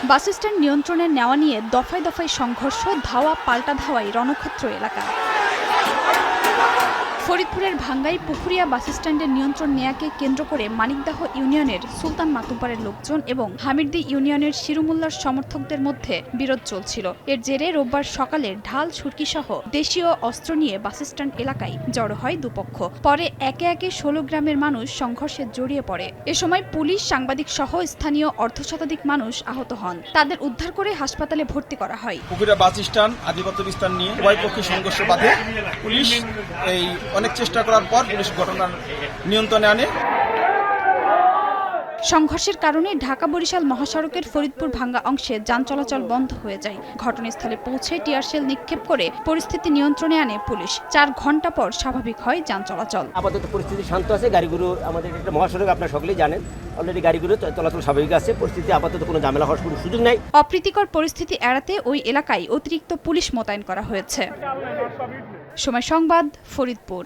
Bus stand নিয়ন্ত্রণে নেওয়া নিয়ে দফায় দফায় সংঘর্ষ, ধাওয়া পাল্টা ধাওয়ায় রণক্ষেত্র এলাকা। ফরিদপুরের ভাঙ্গাই পুকুরিয়া বাসস্ট্যান্ডের নিয়ন্ত্রণ নেয়াকে কেন্দ্র করে মানিকদাহ ইউনিয়নের সুলতান মাতুব্বরের লোকজন এবং হামিরদি ইউনিয়নের শিরুমুল্লার সমর্থকদের মধ্যে বিরোধ চলছিল। এর জেরে রোববার সকালে ঢাল, ছুরকিসহ দেশীয় অস্ত্র নিয়ে বাসস্ট্যান্ড এলাকায় জড়ো হয় দুপক্ষ। পরে একে একে ১৬ গ্রামের মানুষ সংঘর্ষে জড়িয়ে পড়ে। এ সময় পুলিশ, সাংবাদিক সহ স্থানীয় অর্ধশতাধিক মানুষ আহত হন। তাদের উদ্ধার করে হাসপাতালে ভর্তি করা হয়। পুকুরিয়া বাসস্ট্যান্ড আধিপত্য বিস্তার নিয়ে উভয় পক্ষে সংঘর্ষ বাধে। পুলিশ অনেক চেষ্টা করার পর পুলিশ ঘটনার নিয়ন্ত্রণে আনে। সংঘর্ষের কারণে ঢাকা-বরিশাল মহাসড়কের ফরিদপুর ভাঙ্গা অংশে যান চলাচল বন্ধ হয়ে যায়। ঘটনাস্থলে পৌঁছে টিয়ারশেল নিক্ষেপ করে পরিস্থিতি নিয়ন্ত্রণে আনে পুলিশ। ৪ ঘণ্টা পর স্বাভাবিক হয় যান চলাচল। আপাতত পরিস্থিতি শান্ত আছে। গাড়িগুলো আমাদের একটা মহাসড়ক, আপনারা সকলেই জানেন, অলরেডি গাড়িগুলো চলাচল স্বাভাবিক আছে। পরিস্থিতি আপাতত কোনো ঝামেলা হওয়ার কোনো সুযোগ নাই। অপ্রীতিকর পরিস্থিতি এড়াতে ওই এলাকায় অতিরিক্ত পুলিশ মোতায়েন করা হয়েছে। সময় সংবাদ, ফরিদপুর।